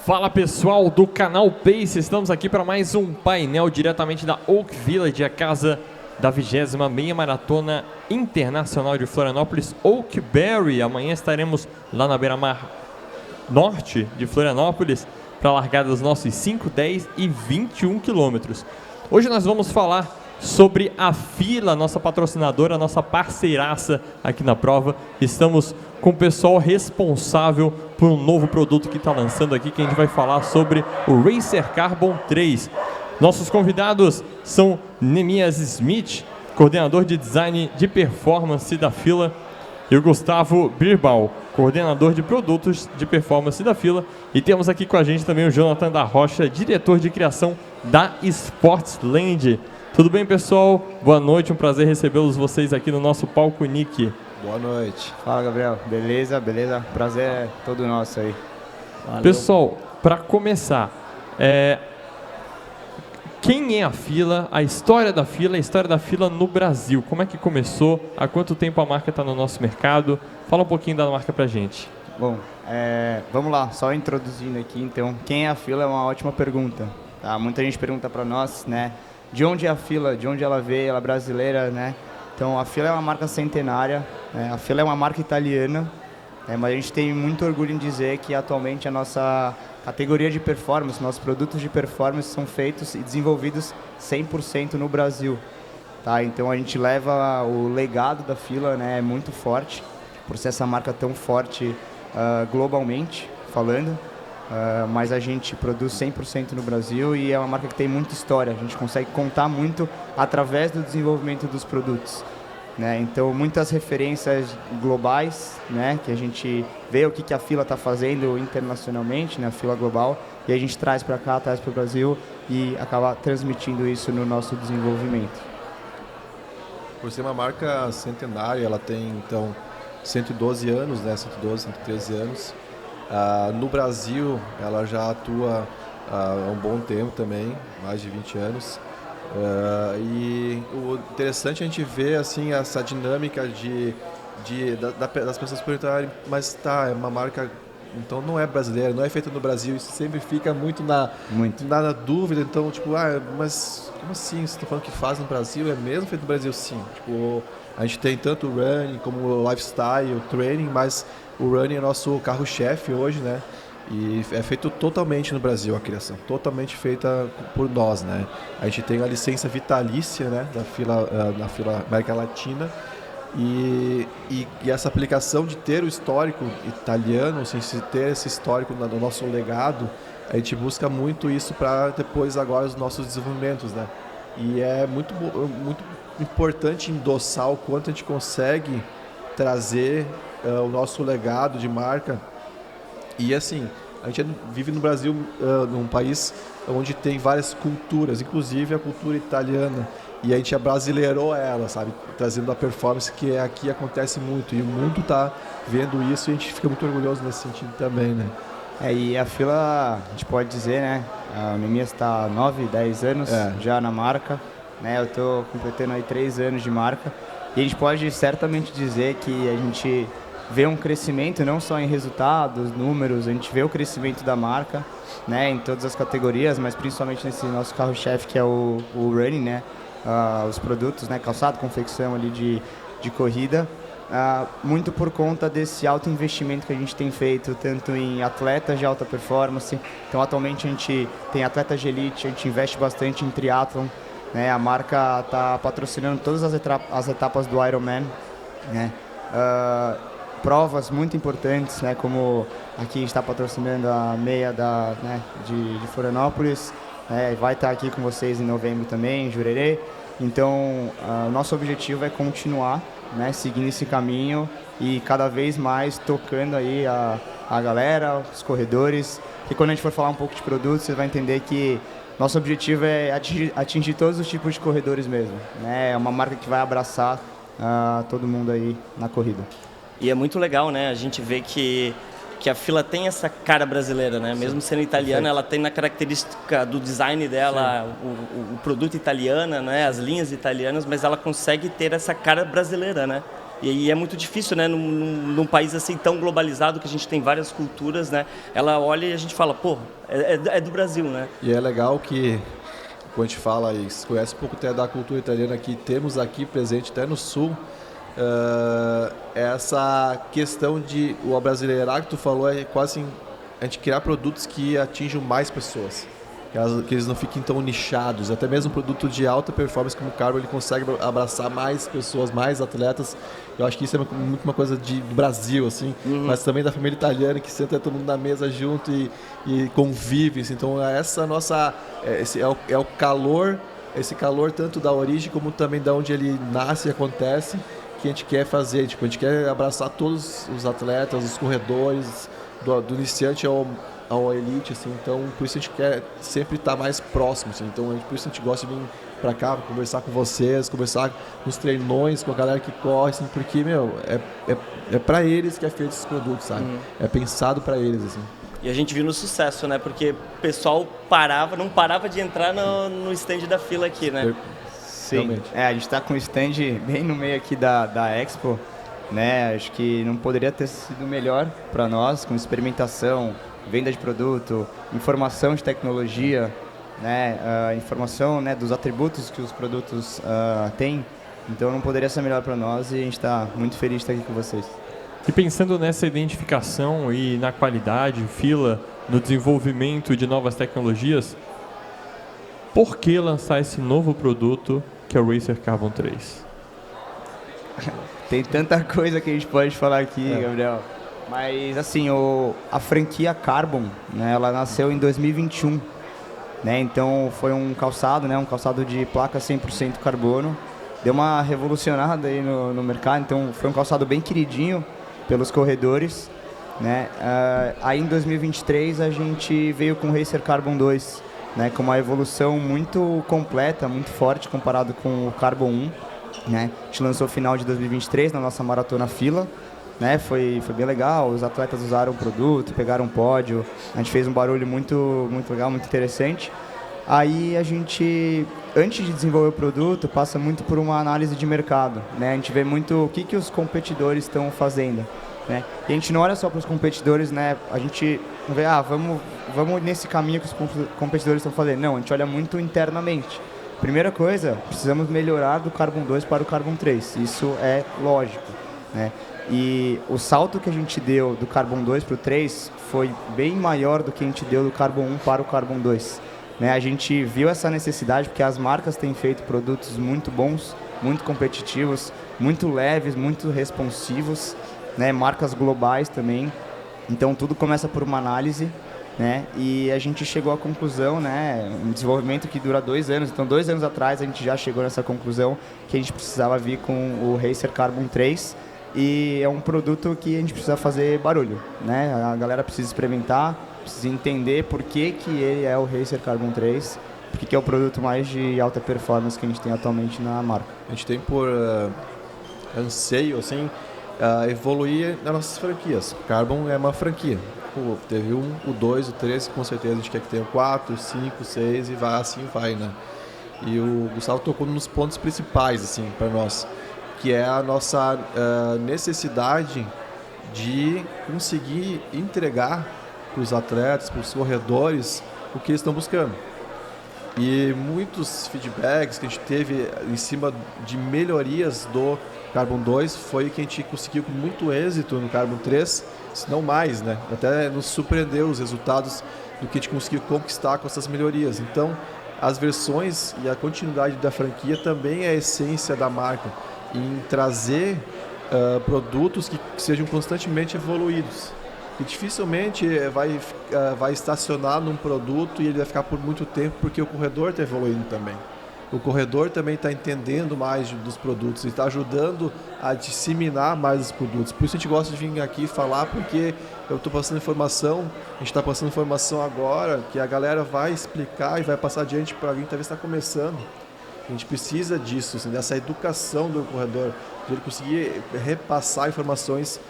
Fala pessoal do canal Pace, estamos aqui para mais um painel diretamente da Oak Village, a casa da 20ª Meia Maratona Internacional de Florianópolis, Oakberry. Amanhã estaremos lá na beira-mar norte de Florianópolis para a largada dos nossos 5, 10 e 21 quilômetros. Hoje nós vamos falar sobre a Fila, nossa patrocinadora, nossa parceiraça aqui na prova. Estamos com o pessoal responsável por um novo produto que está lançando aqui, que a gente vai falar sobre o Racer Carbon 3. Nossos convidados são Nemias Smith, coordenador de design de performance da Fila, e o Gustavo Birbal, coordenador de produtos de performance da Fila. E temos aqui com a gente também o Jonathan da Rocha, diretor de criação da Sportsland. Tudo bem, pessoal? Boa noite, um prazer recebê-los vocês aqui no nosso palco Nick. Boa noite. Fala, Gabriel. Beleza? Prazer é todo nosso aí. Valeu. Pessoal, para começar, quem é a Fila, a história da Fila no Brasil? Como é que começou? Há quanto tempo a marca está no nosso mercado? Fala um pouquinho da marca pra gente. Bom, vamos lá, só introduzindo aqui, então, quem é a Fila é uma ótima pergunta. Tá? Muita gente pergunta para nós, né? De onde é a Fila, de onde ela veio, ela é brasileira, né? Então, a Fila é uma marca centenária, né? A Fila é uma marca italiana, mas a gente tem muito orgulho em dizer que atualmente a nossa categoria de performance, nossos produtos de performance são feitos e desenvolvidos 100% no Brasil. Tá? Então, a gente leva o legado da Fila, né, muito forte, por ser essa marca tão forte globalmente falando. Mas a gente produz 100% no Brasil e é uma marca que tem muita história. A gente consegue contar muito através do desenvolvimento dos produtos, né? Então, muitas referências globais, né? Que a gente vê o que a Fila está fazendo internacionalmente, né? A Fila global, e a gente traz para cá, traz para o Brasil e acaba transmitindo isso no nosso desenvolvimento. Por ser uma marca centenária, ela tem, então, 112 anos, né? 112, 113 anos. No Brasil, ela já atua há um bom tempo também, mais de 20 anos. E o interessante é a gente ver assim, essa dinâmica das pessoas perguntarem, mas tá, é uma marca, então não é brasileira, não é feita no Brasil. Isso sempre fica muito na dúvida. Então, tipo, mas como assim? Você está falando que faz no Brasil? É mesmo feito no Brasil? Sim. Tipo, a gente tem tanto o running como o lifestyle, o training, mas o running é nosso carro-chefe hoje, né? E é feito totalmente no Brasil a criação, totalmente feita por nós, né? A gente tem a licença vitalícia, né, da Fila América Latina, e essa aplicação de ter o histórico italiano, assim, se ter esse histórico no nosso legado, a gente busca muito isso para depois agora os nossos desenvolvimentos, né? E é muito importante endossar o quanto a gente consegue trazer o nosso legado de marca. E assim, a gente vive no Brasil, num país onde tem várias culturas, inclusive a cultura italiana, e a gente abrasileirou ela, sabe, trazendo a performance que aqui acontece muito, e o mundo está vendo isso e a gente fica muito orgulhoso nesse sentido também, né? E a Fila, a gente pode dizer, né, a Nemias está 9, 10 anos já na marca, né, eu estou completando aí 3 anos de marca, e a gente pode certamente dizer que a gente vê um crescimento não só em resultados, números, a gente vê o crescimento da marca, né, em todas as categorias, mas principalmente nesse nosso carro-chefe que é o running, né, os produtos, né, calçado, confecção ali de corrida, muito por conta desse alto investimento que a gente tem feito, tanto em atletas de alta performance. Então, atualmente a gente tem atletas de elite, a gente investe bastante em triatlon, né, a marca está patrocinando todas as etapas do Ironman, né, provas muito importantes, né, como aqui está patrocinando a meia de Florianópolis, vai estar aqui com vocês em novembro também, em Jurerê. Então, o nosso objetivo é continuar, né, seguindo esse caminho e cada vez mais tocando aí a galera, os corredores. E quando a gente for falar um pouco de produtos, você vai entender que nosso objetivo é atingir todos os tipos de corredores mesmo, né? É uma marca que vai abraçar todo mundo aí na corrida. E é muito legal, né? A gente vê que a Fila tem essa cara brasileira, né? Mesmo sendo italiana, ela tem na característica do design dela o produto italiano, né? As linhas italianas, mas ela consegue ter essa cara brasileira, né? E é muito difícil, né, num país assim tão globalizado, que a gente tem várias culturas, né? Ela olha e a gente fala, pô, é do Brasil, né? E é legal que, quando a gente fala e se conhece um pouco até da cultura italiana, que temos aqui presente até no Sul, essa questão de o abrasileirar que tu falou é quase assim, a gente criar produtos que atinjam mais pessoas. Que eles não fiquem tão nichados. Até mesmo um produto de alta performance como o Carbon, ele consegue abraçar mais pessoas, mais atletas. Eu acho que isso é muito uma coisa do Brasil, assim, mas também da família italiana, que senta todo mundo na mesa junto e convive. Assim. Então, essa nossa... Esse é o calor, esse calor tanto da origem como também da onde ele nasce e acontece, que a gente quer fazer. Tipo, a gente quer abraçar todos os atletas, os corredores, do iniciante ao elite, assim, então por isso a gente quer sempre estar mais próximo, assim, então por isso a gente gosta de vir pra cá, conversar com vocês, conversar nos treinões, com a galera que corre, assim, porque, é pra eles que é feito esses produtos, sabe? É pensado pra eles, assim. E a gente viu no sucesso, né? Porque o pessoal não parava de entrar no stand da fila aqui, né? Sim, realmente. A gente tá com o stand bem no meio aqui da Expo, né? Acho que não poderia ter sido melhor pra nós, com experimentação, venda de produto, informação de tecnologia, né, informação, né, dos atributos que os produtos têm. Então não poderia ser melhor para nós e a gente está muito feliz de estar aqui com vocês. E pensando nessa identificação e na qualidade, fila, no desenvolvimento de novas tecnologias, por que lançar esse novo produto que é o Racer Carbon 3? Tem tanta coisa que a gente pode falar aqui, Gabriel. Mas, assim, a franquia Carbon, né, ela nasceu em 2021, né, então foi um calçado, né, um calçado de placa 100% carbono, deu uma revolucionada aí no mercado, então foi um calçado bem queridinho pelos corredores, né, aí em 2023 a gente veio com o Racer Carbon 2, né, com uma evolução muito completa, muito forte comparado com o Carbon 1, né, a gente lançou no final de 2023 na nossa maratona fila, né, foi bem legal, os atletas usaram o produto, pegaram um pódio, a gente fez um barulho muito legal, muito interessante. Aí a gente, antes de desenvolver o produto, passa muito por uma análise de mercado, né, a gente vê muito o que os competidores estão fazendo, né, e a gente não olha só para os competidores, né, a gente não vê, vamos nesse caminho que os competidores estão fazendo, não, a gente olha muito internamente. Primeira coisa, precisamos melhorar do Carbon 2 para o Carbon 3, isso é lógico, né. E o salto que a gente deu do Carbon 2 para o 3 foi bem maior do que a gente deu do Carbon 1 para o Carbon 2. Né? A gente viu essa necessidade porque as marcas têm feito produtos muito bons, muito competitivos, muito leves, muito responsivos, né? Marcas globais também. Então tudo começa por uma análise, né? E a gente chegou à conclusão, né? Um desenvolvimento que dura 2 anos. Então 2 anos atrás a gente já chegou nessa conclusão que a gente precisava vir com o Racer Carbon 3. E é um produto que a gente precisa fazer barulho, né? A galera precisa experimentar, precisa entender por que ele é o Racer Carbon 3, porque é o produto mais de alta performance que a gente tem atualmente na marca. A gente tem por anseio, assim, evoluir nas nossas franquias. Carbon é uma franquia. Teve o 2, o 3, com certeza a gente quer que tenha o 4, 5, 6 e assim vai, né? E o Gustavo tocou nos pontos principais, assim, para nós, que é a nossa necessidade de conseguir entregar para os atletas, para os corredores, o que eles estão buscando. E muitos feedbacks que a gente teve em cima de melhorias do Carbon 2 foi que a gente conseguiu com muito êxito no Carbon 3, se não mais, né? Até nos surpreendeu os resultados do que a gente conseguiu conquistar com essas melhorias. Então, as versões e a continuidade da franquia também é a essência da marca, em trazer produtos que sejam constantemente evoluídos. E dificilmente vai estacionar num produto e ele vai ficar por muito tempo, porque o corredor está evoluindo também. O corredor também está entendendo mais dos produtos e está ajudando a disseminar mais os produtos. Por isso a gente gosta de vir aqui falar, porque eu estou passando informação, a gente está passando informação agora, que a galera vai explicar e vai passar adiante para alguém que talvez está começando. A gente precisa disso, assim, dessa educação do corredor, de ele conseguir repassar informações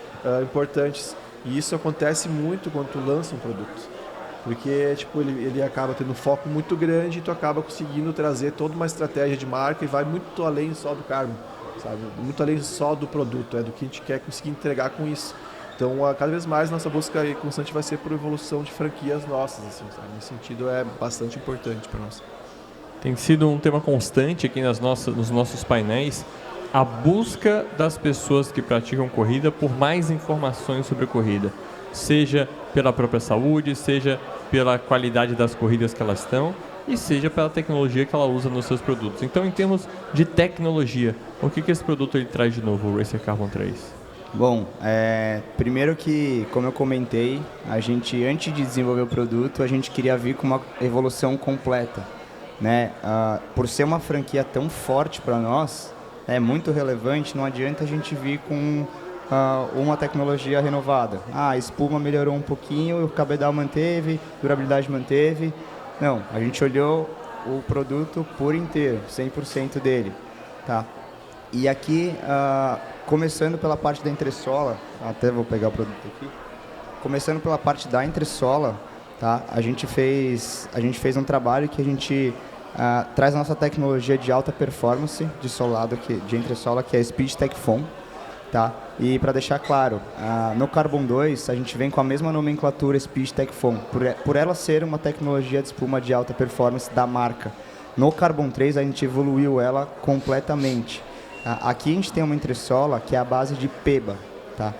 importantes. E isso acontece muito quando tu lança um produto. Porque tipo, ele acaba tendo um foco muito grande e tu acaba conseguindo trazer toda uma estratégia de marca e vai muito além só do Carbon. sabe? Muito além só do produto, do que a gente quer conseguir entregar com isso. Então, cada vez mais nossa busca constante vai ser por evolução de franquias nossas, assim, sabe? Nesse sentido é bastante importante para nós. Tem sido um tema constante aqui nos nossos painéis, a busca das pessoas que praticam corrida por mais informações sobre corrida, seja pela própria saúde, seja pela qualidade das corridas que elas estão e seja pela tecnologia que ela usa nos seus produtos. Então, em termos de tecnologia, o que esse produto ele traz de novo, o Racer Carbon 3? Bom, primeiro que, como eu comentei, a gente, antes de desenvolver o produto, a gente queria vir com uma evolução completa, né? Por ser uma franquia tão forte para nós, é muito relevante, não adianta a gente vir com uma tecnologia renovada. A espuma melhorou um pouquinho, o cabedal manteve, durabilidade manteve. Não, a gente olhou o produto por inteiro, 100% dele, tá? E aqui, começando pela parte da entressola, até vou pegar o produto aqui. Começando pela parte da entressola, tá? A gente fez um trabalho que a gente traz a nossa tecnologia de alta performance de solado, de entressola, que é a Speed Tech Foam, tá? E para deixar claro, no Carbon 2 a gente vem com a mesma nomenclatura Speed Tech Foam, por ela ser uma tecnologia de espuma de alta performance da marca. No Carbon 3 a gente evoluiu ela completamente. Aqui a gente tem uma entressola que é a base de PEBA, tá?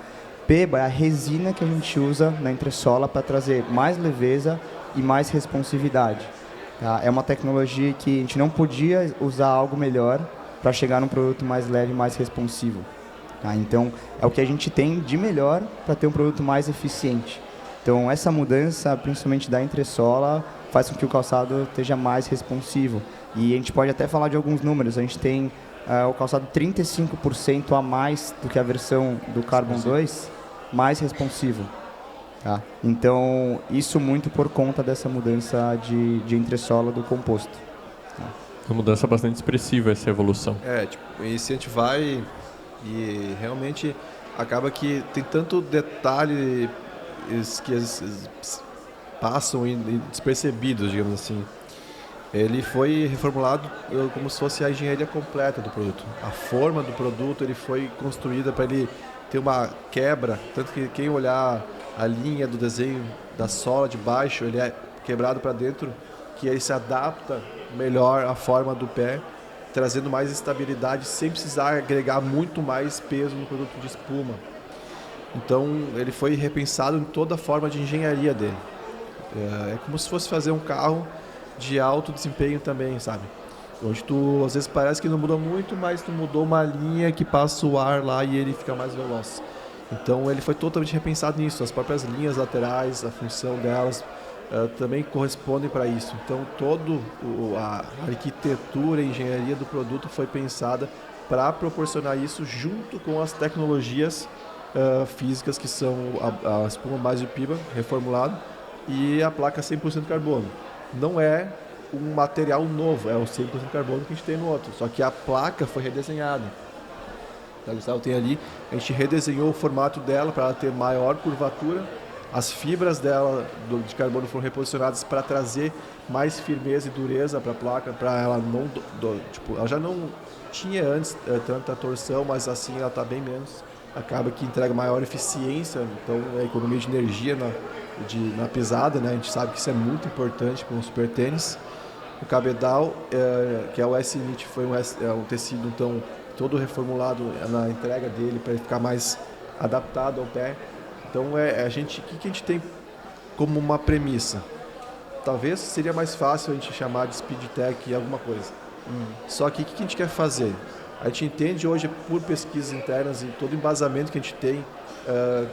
PEBA é a resina que a gente usa na entressola para trazer mais leveza e mais responsividade, tá? É uma tecnologia que a gente não podia usar algo melhor para chegar num produto mais leve e mais responsivo. Tá? Então, é o que a gente tem de melhor para ter um produto mais eficiente. Então, essa mudança, principalmente da entressola, faz com que o calçado esteja mais responsivo. E a gente pode até falar de alguns números. A gente tem o calçado 35% a mais do que a versão do Carbon 2, mais responsivo. Tá? Então, isso muito por conta dessa mudança de entressola do composto. Tá? Uma mudança bastante expressiva essa evolução. E se a gente vai... E realmente acaba que tem tanto detalhe que passam despercebidos, digamos assim. Ele foi reformulado como se fosse a engenharia completa do produto. A forma do produto ele foi construída para ele ter uma quebra, tanto que quem olhar a linha do desenho da sola de baixo, ele é quebrado para dentro, que ele se adapta melhor à forma do pé, trazendo mais estabilidade sem precisar agregar muito mais peso no produto de espuma. Então ele foi repensado em toda a forma de engenharia dele. É como se fosse fazer um carro de alto desempenho também, sabe? Onde tu às vezes parece que não mudou muito, mas tu mudou uma linha que passa o ar lá e ele fica mais veloz. Então ele foi totalmente repensado nisso, as próprias linhas laterais, a função delas também correspondem para isso. Então toda a arquitetura e engenharia do produto foi pensada para proporcionar isso junto com as tecnologias físicas que são a espuma base de PIBA reformulado e a placa 100% carbono. Não é um material novo, é o 100% carbono que a gente tem no outro, só que a placa foi redesenhada. A Gustavo tem ali, a gente redesenhou o formato dela para ela ter maior curvatura. As fibras dela de carbono foram reposicionadas para trazer mais firmeza e dureza para a placa, para ela não... ela já não tinha antes tanta torção, mas assim ela está bem menos. Acaba que entrega maior eficiência, então a economia de energia na pisada, né? A gente sabe que isso é muito importante com o super tênis. O cabedal, que é o S-Knit, foi um tecido então todo reformulado na entrega dele para ele ficar mais adaptado ao pé. Então, o que a gente tem como uma premissa? Talvez seria mais fácil a gente chamar de Speed Tech alguma coisa. Só que o que a gente quer fazer? A gente entende hoje, por pesquisas internas e todo embasamento que a gente tem,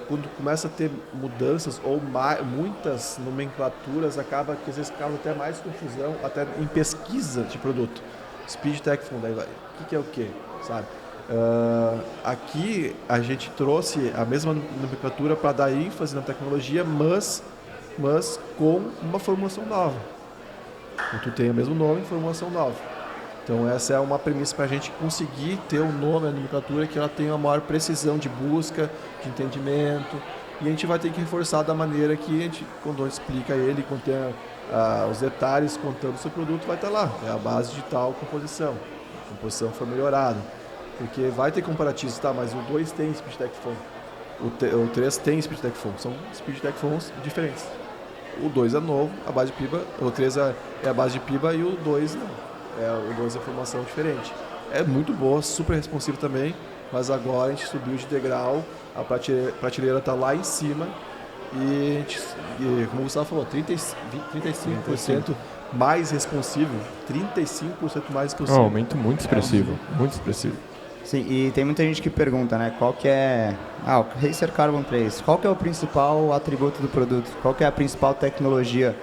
quando começa a ter mudanças ou muitas nomenclaturas, acaba que às vezes causa até mais confusão, até em pesquisa de produto. Speed Tech Fund, o que é o quê? Sabe? Aqui a gente trouxe a mesma nomenclatura para dar ênfase na tecnologia, mas com uma formulação nova. Então, tu tem o mesmo nome, formulação nova. Então essa é uma premissa para a gente conseguir ter um nome, a nomenclatura, que ela tenha uma maior precisão de busca, de entendimento, e a gente vai ter que reforçar da maneira que a gente, quando a gente explica ele, quando tem os detalhes contando o seu produto, vai estar lá. É a base de tal composição. A composição foi melhorada. Porque vai ter comparativos, tá, mas o 2 tem Speed Tech Foam, o 3 tem Speed Tech Foam, são Speed Tech Foams diferentes. O 2 é novo, a base de piba, o 3 é a base de piba e o 2 não. O 2 é formação diferente. É muito boa, super responsivo também, mas agora a gente subiu de degrau, a prateleira está lá em cima e, como o Gustavo falou, 35% mais responsivo, 35% mais responsivo. Um aumento muito expressivo, muito expressivo. Sim, e tem muita gente que pergunta, né, qual que é... o Racer Carbon 3, qual que é o principal atributo do produto? Qual que é a principal tecnologia?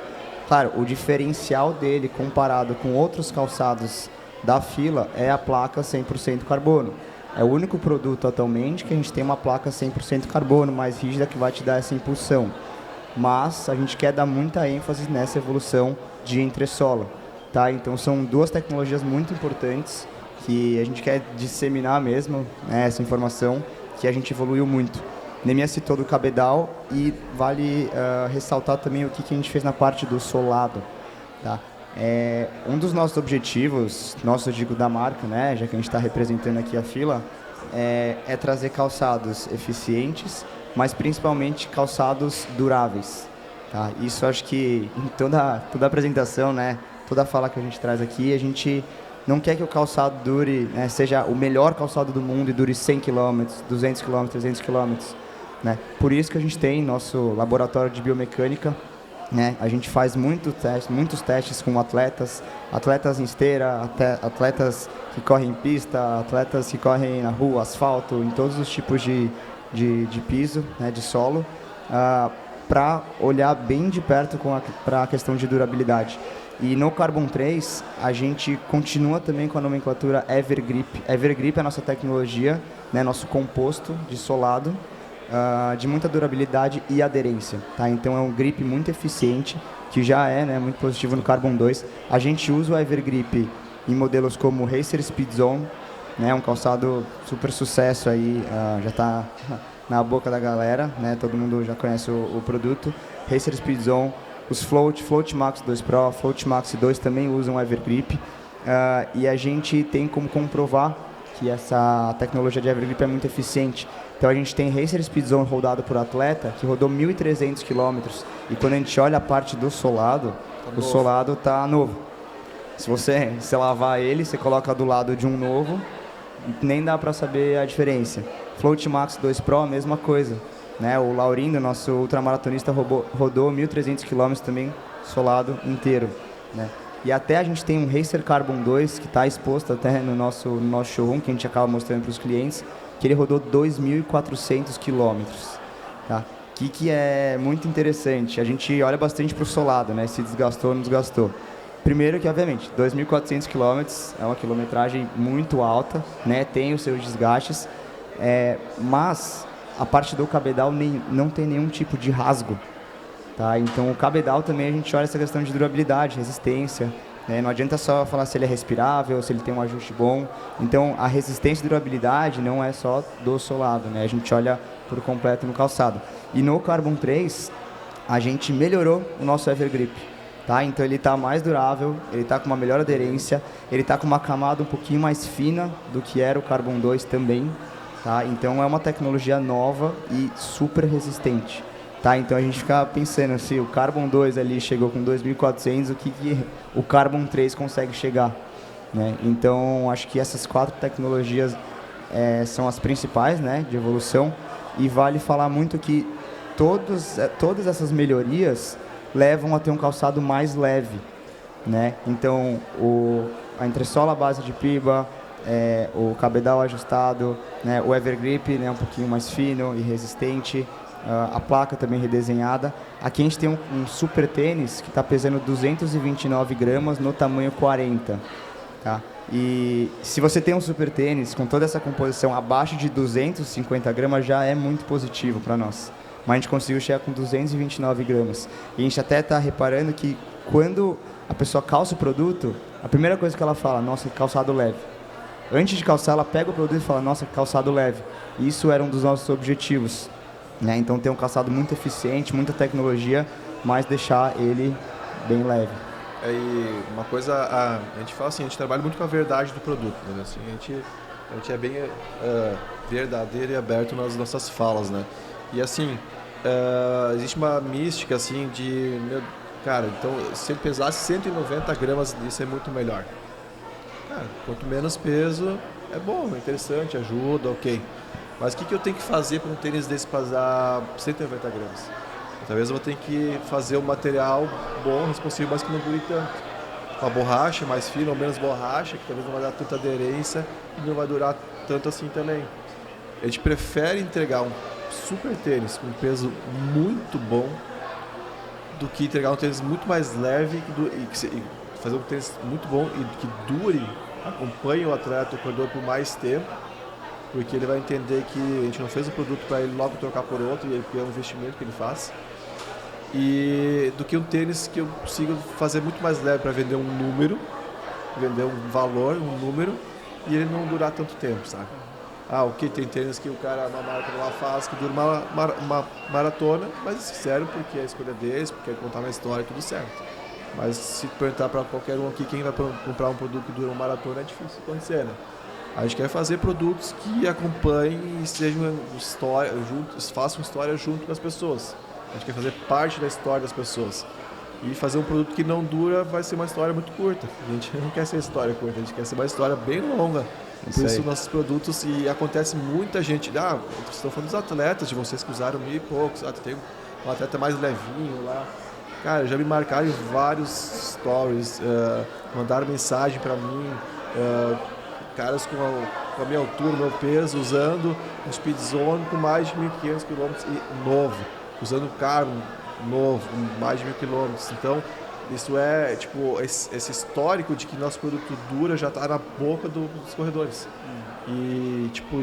Claro, o diferencial dele comparado com outros calçados da fila é a placa 100% carbono. É o único produto atualmente que a gente tem uma placa 100% carbono mais rígida que vai te dar essa impulsão. Mas a gente quer dar muita ênfase nessa evolução de entressola, tá? Então são duas tecnologias muito importantes que a gente quer disseminar mesmo, né, essa informação, que a gente evoluiu muito. Neemias citou do cabedal e vale ressaltar também o que a gente fez na parte do solado. Tá? Um dos nossos objetivos, eu digo da marca, né, já que a gente está representando aqui a fila, é trazer calçados eficientes, mas principalmente calçados duráveis. Tá? Isso acho que em toda apresentação, né, toda fala que a gente traz aqui, a gente não quer que o calçado dure, né, seja o melhor calçado do mundo e dure 100 km, 200 km, 300 km. Né? Por isso que a gente tem nosso laboratório de biomecânica, né? A gente faz muitos testes com atletas em esteira, atletas que correm em pista, atletas que correm na rua, asfalto, em todos os tipos de piso, né, de solo, para olhar bem de perto para a questão de durabilidade. E no Carbon 3, a gente continua também com a nomenclatura Evergrip. Evergrip é a nossa tecnologia, né, nosso composto de solado, de muita durabilidade e aderência. Tá? Então é um grip muito eficiente, que já é, né, muito positivo no Carbon 2. A gente usa o Evergrip em modelos como o Racer Speed Zone, né, um calçado super sucesso aí, já está na boca da galera, né, todo mundo já conhece o produto. Racer Speed Zone, os Float Max 2 Pro, Float Max 2 também usam Evergrip, e a gente tem como comprovar que essa tecnologia de Evergrip é muito eficiente. Então a gente tem Racer Speed Zone rodado por atleta, que rodou 1.300 km, e quando a gente olha a parte do solado, o solado está novo. Se você lavar ele, você coloca do lado de um novo, nem dá para saber a diferença. Float Max 2 Pro, a mesma coisa. Né? O Laurindo, nosso ultramaratonista, rodou 1.300 km também, solado inteiro. Né? E até a gente tem um Racer Carbon 2, que está exposto até no nosso showroom, que a gente acaba mostrando para os clientes, que ele rodou 2.400 km. Tá? Que é muito interessante. A gente olha bastante para o solado, né? Se desgastou ou não desgastou. Primeiro que, obviamente, 2.400 km é uma quilometragem muito alta, né? Tem os seus desgastes, mas a parte do cabedal não tem nenhum tipo de rasgo. Tá? Então, o cabedal também a gente olha essa questão de durabilidade, resistência. Né? Não adianta só falar se ele é respirável, se ele tem um ajuste bom. Então, a resistência e durabilidade não é só do solado, né? A gente olha por completo no calçado. E no Carbon 3, a gente melhorou o nosso Evergrip. Tá? Então ele está mais durável, ele está com uma melhor aderência, ele está com uma camada um pouquinho mais fina do que era o Carbon 2 também. Tá? Então é uma tecnologia nova e super resistente. Tá? Então a gente fica pensando, se o Carbon 2 ali chegou com 2.400, o que o Carbon 3 consegue chegar? Né? Então acho que essas 4 tecnologias são as principais, né, de evolução, e vale falar muito que todas essas melhorias levam a ter um calçado mais leve, né? Então, a entressola à base de piba, o cabedal ajustado, né? O Evergrip, né, um pouquinho mais fino e resistente, a placa também redesenhada. Aqui a gente tem um super tênis que está pesando 229 gramas no tamanho 40, tá? E se você tem um super tênis com toda essa composição abaixo de 250 gramas, já é muito positivo para nós. Mas a gente conseguiu chegar com 229 gramas. E a gente até está reparando que quando a pessoa calça o produto, a primeira coisa que ela fala, nossa, calçado leve. Antes de calçar, ela pega o produto e fala, nossa, calçado leve. E isso era um dos nossos objetivos. Né? Então, ter um calçado muito eficiente, muita tecnologia, mas deixar ele bem leve. E uma coisa, a gente fala assim, a gente trabalha muito com a verdade do produto. Né? Assim, A gente é bem verdadeiro e aberto nas nossas falas, né? E assim, existe uma mística assim de... Cara, então se ele pesasse 190 gramas, isso é muito melhor. Cara, quanto menos peso, é bom, é interessante, ajuda, ok. Mas o que eu tenho que fazer para um tênis desse pesar 190 gramas? Talvez eu vou ter que fazer um material bom, responsivo, mas que não dure tanto. Uma borracha mais fina ou menos borracha, que talvez não vai dar tanta aderência e não vai durar tanto assim também. A gente prefere entregar um super tênis com um peso muito bom do que entregar um tênis muito mais leve e fazer um tênis muito bom e que dure, acompanhe o atleta, o corredor por mais tempo, porque ele vai entender que a gente não fez o produto para ele logo trocar por outro, e é um investimento que ele faz. E do que um tênis que eu consigo fazer muito mais leve para vender um número, vender um valor, um número, e ele não durar tanto tempo, sabe? Ok, tem tênis que o cara, uma marca lá faz, que dura uma maratona, mas sério, porque é a escolha deles, porque quer contar uma história, tudo certo. Mas se perguntar para qualquer um aqui, quem vai comprar um produto que dura uma maratona, é difícil acontecer, né? A gente quer fazer produtos que acompanhem e sejam história, façam história junto com as pessoas. A gente quer fazer parte da história das pessoas. E fazer um produto que não dura vai ser uma história muito curta. A gente não quer ser história curta, a gente quer ser uma história bem longa. Por isso nossos produtos, e acontece muita gente, vocês estão falando dos atletas, de vocês que usaram 1.000 e poucos, tem um atleta mais levinho lá. Cara, já me marcaram em vários stories, mandaram mensagem para mim, caras com a minha altura, meu peso, usando um Speed Zone com mais de 1.500 km e novo, usando o Carbon novo, mais de 1.000 km. Então, isso é, tipo, esse histórico de que nosso produto dura já está na boca dos corredores. E, tipo,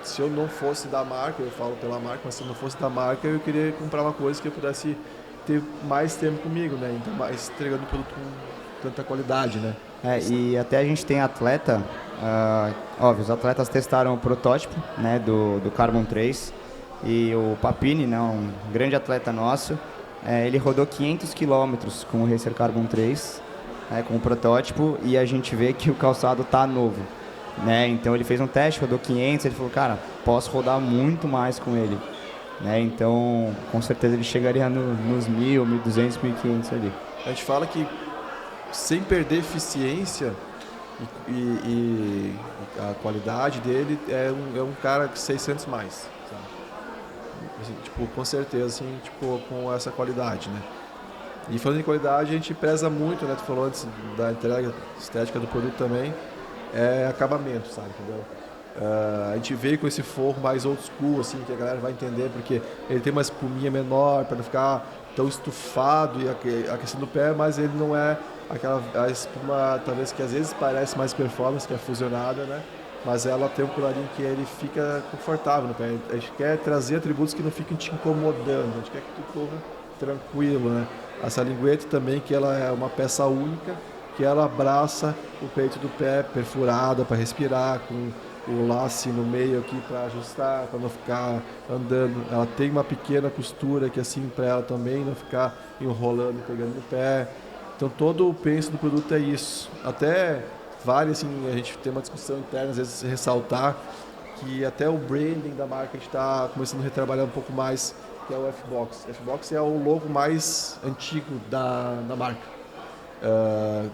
se eu não fosse da marca, eu falo pela marca, mas se eu não fosse da marca, eu queria comprar uma coisa que eu pudesse ter mais tempo comigo, né? Então, mais entregando um produto com tanta qualidade, né? E até a gente tem atleta, óbvio, os atletas testaram o protótipo, né, do Carbon 3, e o Papini, né, um grande atleta nosso, ele rodou 500 km com o Racer Carbon 3, com o protótipo, e a gente vê que o calçado tá novo, né? Então ele fez um teste, rodou 500, ele falou, cara, posso rodar muito mais com ele, né? Então com certeza ele chegaria nos 1.000, 1.200, 1.500 ali. A gente fala que sem perder eficiência e a qualidade dele, é um cara que 600 mais, sabe? Assim, tipo, com certeza, assim, tipo, com essa qualidade, né? E falando em qualidade, a gente preza muito, né? Tu falou antes da entrega estética do produto também, acabamento, sabe, entendeu? A gente veio com esse forro mais old school, assim, que a galera vai entender, porque ele tem uma espuminha menor, para não ficar tão estufado e aquecendo o pé, mas ele não é a espuma, talvez, que às vezes parece mais performance, que é fusionada, né? Mas ela tem um colarinho que ele fica confortável no pé. A gente quer trazer atributos que não fiquem te incomodando, a gente quer que tu corra tranquilo, né? Essa lingueta também, que ela é uma peça única, que ela abraça o peito do pé, perfurada para respirar, com o laço no meio aqui para ajustar, para não ficar andando. Ela tem uma pequena costura que assim para ela também não ficar enrolando e pegando no pé. Então todo o penso do produto é isso. Até vale, assim, a gente tem uma discussão interna, às vezes ressaltar que até o branding da marca a gente está começando a retrabalhar um pouco mais, que é o F-Box. O F-Box é o logo mais antigo da marca.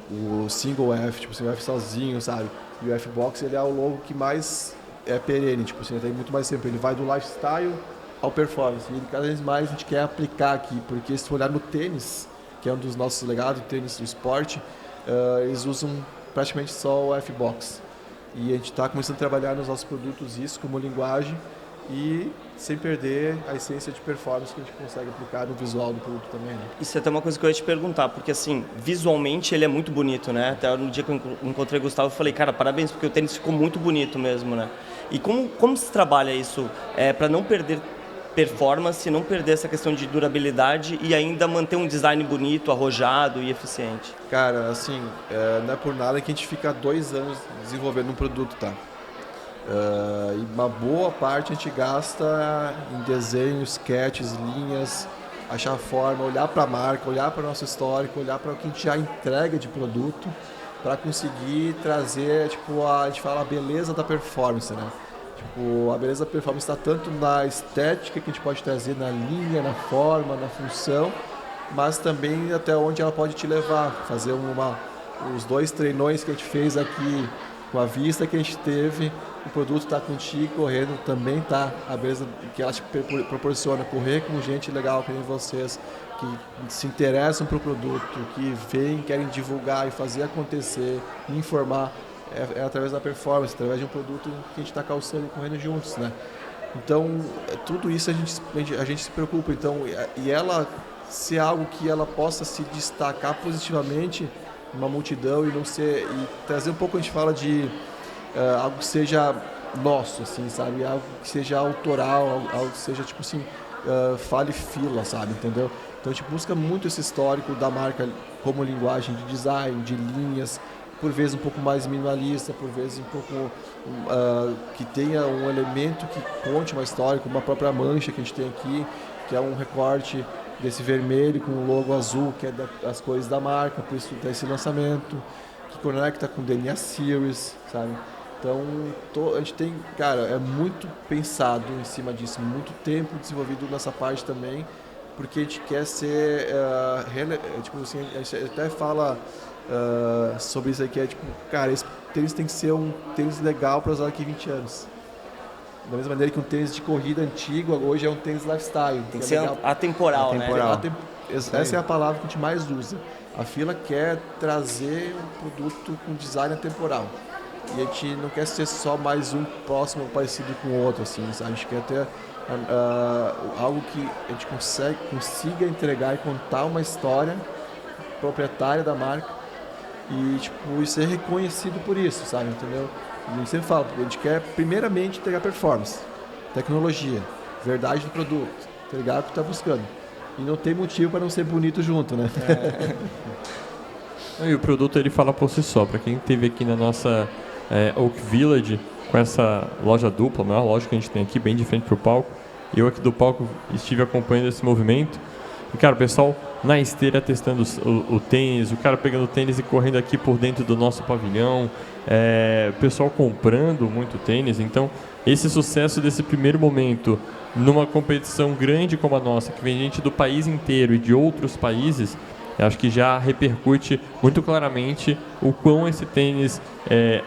O single F, tipo assim, o F sozinho, sabe? E o F-Box, ele é o logo que mais é perene, tipo assim, tem muito mais tempo. Ele vai do lifestyle ao performance. E ele, cada vez mais a gente quer aplicar aqui, porque se for olhar no tênis, que é um dos nossos legados, o tênis do esporte, eles usam praticamente só o F-Box. E a gente está começando a trabalhar nos nossos produtos isso como linguagem e sem perder a essência de performance que a gente consegue aplicar no visual do produto também, né? Isso é até uma coisa que eu ia te perguntar, porque assim, visualmente ele é muito bonito, né? Até no dia que eu encontrei o Gustavo, eu falei, cara, parabéns, porque o tênis ficou muito bonito mesmo, né? E como se trabalha isso para não perder performance, não perder essa questão de durabilidade e ainda manter um design bonito, arrojado e eficiente? Cara, assim, não é por nada que a gente fica 2 anos desenvolvendo um produto, tá? E uma boa parte a gente gasta em desenho, sketches, linhas, achar forma, olhar para a marca, olhar para o nosso histórico, olhar para o que a gente já entrega de produto para conseguir trazer, tipo, a gente fala a beleza da performance, né? Tipo, a beleza da performance está tanto na estética que a gente pode trazer na linha, na forma, na função, mas também até onde ela pode te levar, fazer os 2 treinões que a gente fez aqui, com a vista que a gente teve, o produto está contigo, correndo, também tá a beleza que ela te proporciona, correr com gente legal que nem vocês, que se interessam pelo produto, que vêm, querem divulgar e fazer acontecer, informar, é através da performance, através de um produto que a gente está calçando e correndo juntos, né? Então, tudo isso a gente se preocupa, então, e ela ser algo que ela possa se destacar positivamente numa multidão e trazer um pouco, a gente fala de algo que seja nosso, assim, sabe? Algo que seja autoral, algo que seja, tipo assim, fale fila, sabe? Entendeu? Então a gente busca muito esse histórico da marca como linguagem de design, de linhas, por vezes um pouco mais minimalista, por vezes um pouco que tenha um elemento que conte uma história, como a própria mancha que a gente tem aqui, que é um recorte desse vermelho com o logo azul, que é das cores da marca, por isso desse lançamento, que conecta com o DNA Series, sabe? Então, a gente tem, cara, é muito pensado em cima disso, muito tempo desenvolvido nessa parte também, porque a gente quer ser, tipo assim, a gente até fala sobre isso aqui, tipo, cara, esse tênis tem que ser um tênis legal para usar daqui 20 anos. Da mesma maneira que um tênis de corrida antigo, hoje é um tênis lifestyle. Tem que ser atemporal, né? Essa é a palavra que a gente mais usa. A Fila quer trazer um produto com design atemporal. E a gente não quer ser só mais um próximo parecido com o outro, assim, sabe? A gente quer ter algo que a gente consiga entregar e contar uma história proprietária da marca e, tipo, ser reconhecido por isso, sabe? Entendeu? A gente sempre fala, a gente quer primeiramente entregar performance, tecnologia, verdade do produto, entregar o que está buscando. E não tem motivo para não ser bonito junto, né? E o produto ele fala por si só. Para quem esteve aqui na nossa Oak Village, com essa loja dupla, a maior loja que a gente tem aqui, bem de frente para o palco, eu aqui do palco estive acompanhando esse movimento. E, cara, o pessoal na esteira testando o tênis, o cara pegando o tênis e correndo aqui por dentro do nosso pavilhão, o pessoal comprando muito tênis. Então, esse sucesso desse primeiro momento, numa competição grande como a nossa, que vem gente do país inteiro e de outros países, eu acho que já repercute muito claramente o quão esse tênis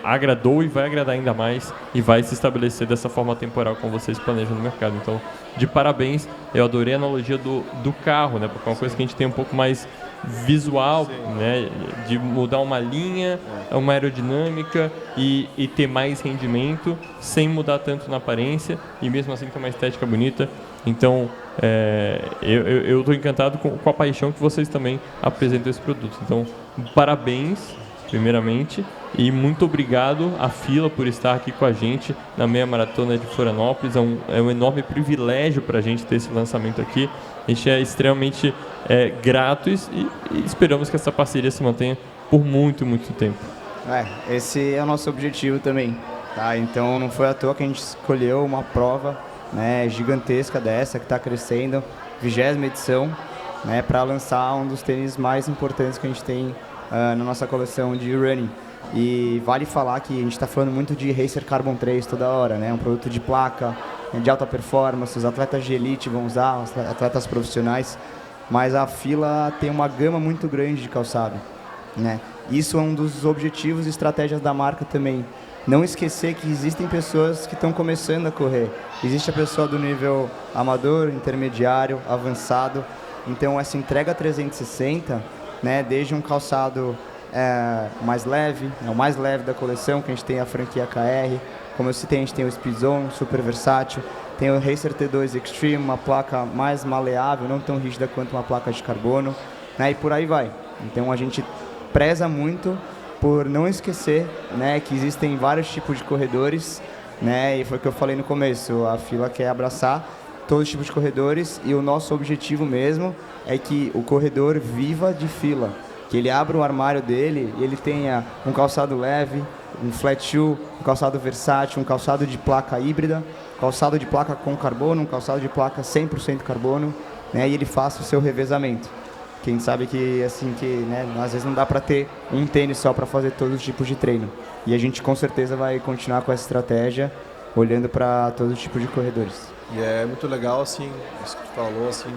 agradou e vai agradar ainda mais e vai se estabelecer dessa forma temporal como vocês planejam no mercado. Então, de parabéns. Eu adorei a analogia do carro, né? Porque é uma coisa que a gente tem um pouco mais visual, né? De mudar uma linha, uma aerodinâmica e ter mais rendimento sem mudar tanto na aparência e mesmo assim ter uma estética bonita. Então, eu estou encantado com a paixão que vocês também apresentam esse produto. Então, parabéns, primeiramente, e muito obrigado à Fila por estar aqui com a gente na meia maratona de Florianópolis. É um enorme privilégio para a gente ter esse lançamento aqui. A gente é extremamente gratos e esperamos que essa parceria se mantenha por muito, muito tempo. Esse é o nosso objetivo também, tá? Então, não foi à toa que a gente escolheu uma prova, né, gigantesca dessa, que está crescendo, 20ª edição, né, para lançar um dos tênis mais importantes que a gente tem na nossa coleção de running. E vale falar que a gente está falando muito de Racer Carbon 3 toda hora, né, um produto de placa, de alta performance, os atletas de elite vão usar, os atletas profissionais, mas a Fila tem uma gama muito grande de calçado, né? Isso é um dos objetivos e estratégias da marca também. Não esquecer que existem pessoas que estão começando a correr. Existe a pessoa do nível amador, intermediário, avançado. Então, essa entrega 360, né, desde um calçado mais leve, o mais leve da coleção, que a gente tem a franquia KR. Como eu citei, a gente tem o Speedzone, super versátil. Tem o Racer T2 Extreme, uma placa mais maleável, não tão rígida quanto uma placa de carbono, né, e por aí vai. Então, a gente preza muito por não esquecer, né, que existem vários tipos de corredores, né, e foi o que eu falei no começo, a Fila quer abraçar todos os tipos de corredores e o nosso objetivo mesmo é que o corredor viva de Fila, que ele abra o armário dele e ele tenha um calçado leve, um flat shoe, um calçado versátil, um calçado de placa híbrida, calçado de placa com carbono, um calçado de placa 100% carbono, né, e ele faça o seu revezamento. que a gente sabe que, assim, que, né, às vezes não dá para ter um tênis só para fazer todos os tipos de treino. E a gente com certeza vai continuar com essa estratégia, olhando para todo tipo de corredores. E é muito legal, assim, isso que tu falou, assim,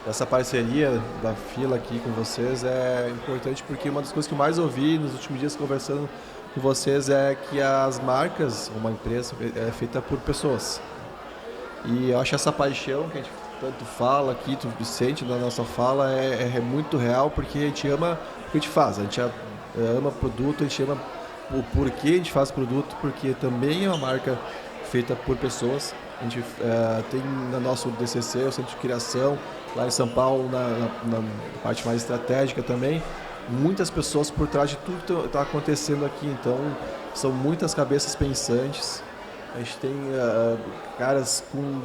dessa parceria da Fila aqui com vocês é importante, porque uma das coisas que eu mais ouvi nos últimos dias conversando com vocês é que as marcas, uma empresa, é feita por pessoas. E eu acho essa paixão que a gente tanto fala aqui, tu sente na nossa fala, é muito real, porque a gente ama o que a gente faz. A gente ama produto, a gente ama o porquê a gente faz produto, porque também é uma marca feita por pessoas. A gente tem no nosso DCC, o Centro de Criação, lá em São Paulo, na parte mais estratégica também, muitas pessoas por trás de tudo que está acontecendo aqui. Então, são muitas cabeças pensantes. A gente tem caras com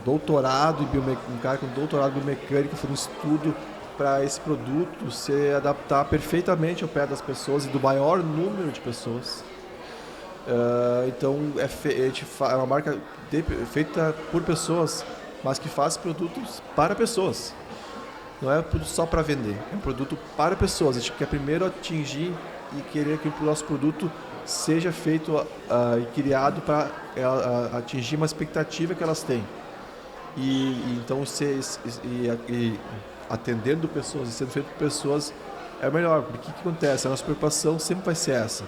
doutorado um cara com doutorado em biomecânica fazendo estudo para esse produto se adaptar perfeitamente ao pé das pessoas e do maior número de pessoas. Então é uma marca feita por pessoas, mas que faz produtos para pessoas. Não é produto só para vender, é um produto para pessoas. A gente quer primeiro atingir e querer que o nosso produto seja feito e criado para atingir uma expectativa que elas têm. Então atendendo pessoas e sendo feito por pessoas é o melhor. Porque o que acontece? A nossa preocupação sempre vai ser essa.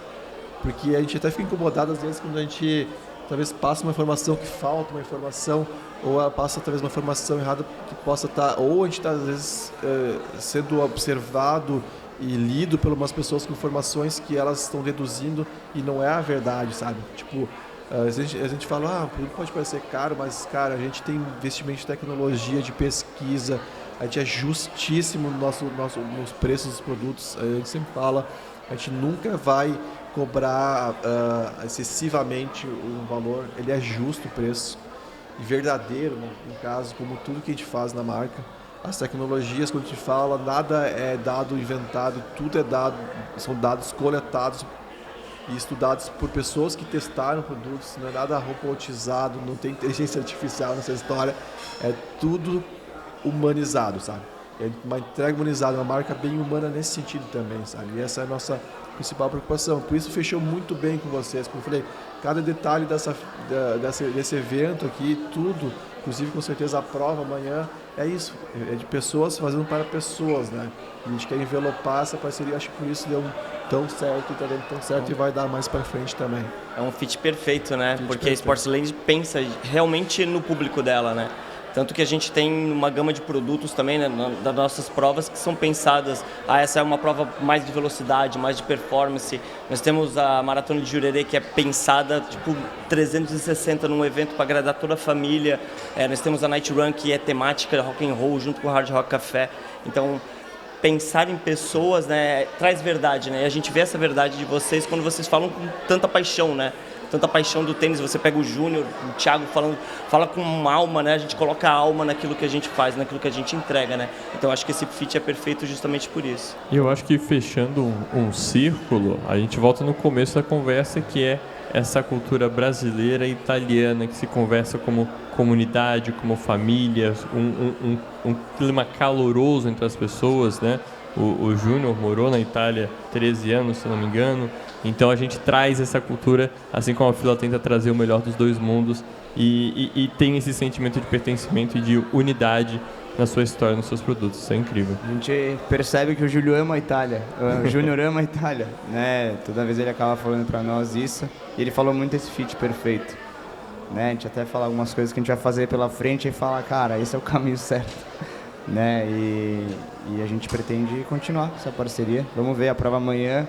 Porque a gente até fica incomodado às vezes quando a gente talvez passa uma informação que falta uma informação, ou passa talvez uma informação errada que possa estar, ou a gente está às vezes sendo observado e lido por umas pessoas com informações que elas estão deduzindo e não é a verdade, sabe? Tipo, a gente fala, o produto pode parecer caro, mas, cara, a gente tem investimento de tecnologia, de pesquisa, a gente é justíssimo nos preços dos produtos. A gente sempre fala, a gente nunca vai cobrar excessivamente um valor, ele é justo o preço, e verdadeiro, no caso, como tudo que a gente faz na marca. As tecnologias, quando a gente fala, nada é dado inventado, tudo é dado, são dados coletados e estudados por pessoas que testaram produtos, não é nada robotizado, não tem inteligência artificial nessa história, é tudo humanizado, sabe? É uma entrega humanizada, uma marca bem humana nesse sentido também, sabe? E essa é a nossa principal preocupação. Por isso fechou muito bem com vocês, como eu falei, cada detalhe desse evento aqui, tudo, inclusive com certeza a prova amanhã, é isso, é de pessoas fazendo para pessoas, né? A gente quer envelopar essa parceria, acho que por isso deu tão certo, está dando tão certo e vai dar mais para frente também. É um fit perfeito, né? Porque a Sportslane pensa realmente no público dela, né? Tanto que a gente tem uma gama de produtos também, né, das nossas provas que são pensadas. Essa é uma prova mais de velocidade, mais de performance. Nós temos a Maratona de Jurerê, que é pensada tipo 360 num evento para agradar toda a família. Nós temos a Night Run, que é temática rock and roll junto com o Hard Rock Café. Então, pensar em pessoas, né, traz verdade, né? E a gente vê essa verdade de vocês quando vocês falam com tanta paixão, né? Tanta paixão do tênis, você pega o Júnior, o Thiago fala com uma alma, né? A gente coloca a alma naquilo que a gente faz, naquilo que a gente entrega, né? Então acho que esse fit é perfeito justamente por isso. E eu acho que fechando um círculo, a gente volta no começo da conversa, que é essa cultura brasileira e italiana que se conversa como comunidade, como família, um clima caloroso entre as pessoas, né? O Júnior morou na Itália 13 anos, se não me engano. Então a gente traz essa cultura, assim como a Fila tenta trazer o melhor dos dois mundos e tem esse sentimento de pertencimento e de unidade na sua história, nos seus produtos. Isso é incrível. A gente percebe que o Júlio ama a Itália, o Júnior ama a Itália, né? Toda vez ele acaba falando para nós isso, e ele falou muito esse fit perfeito, né? A gente até fala algumas coisas que a gente vai fazer pela frente e fala, cara, esse é o caminho certo, né? E a gente pretende continuar essa parceria. Vamos ver a prova amanhã.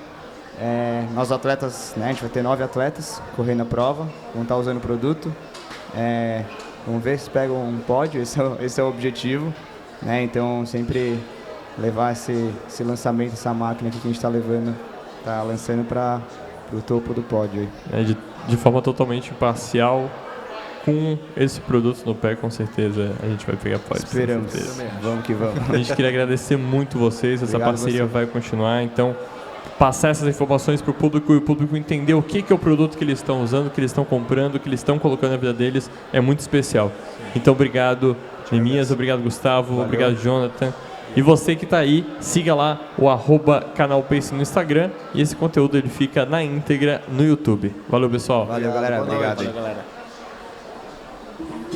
Nós atletas, né, a gente vai ter 9 atletas correndo a prova, vão estar usando o produto. Vamos ver se pegam um pódio, esse é o objetivo, né? Então sempre levar esse lançamento, essa máquina aqui que a gente está levando, tá lançando para o topo do pódio. De forma totalmente imparcial, com esse produto no pé, com certeza a gente vai pegar pódio. Esperamos, vamos que vamos. A gente queria agradecer muito vocês, essa parceria vai continuar, então passar essas informações para o público e o público entender o que é o produto que eles estão usando, que eles estão comprando, que eles estão colocando na vida deles, é muito especial. Então, obrigado, Nemias, obrigado, Gustavo, Valeu. Obrigado, Jonathan. E você que está aí, siga lá o @canal Pace no Instagram e esse conteúdo ele fica na íntegra no YouTube. Valeu, pessoal. Valeu, galera. Obrigado. Valeu, galera.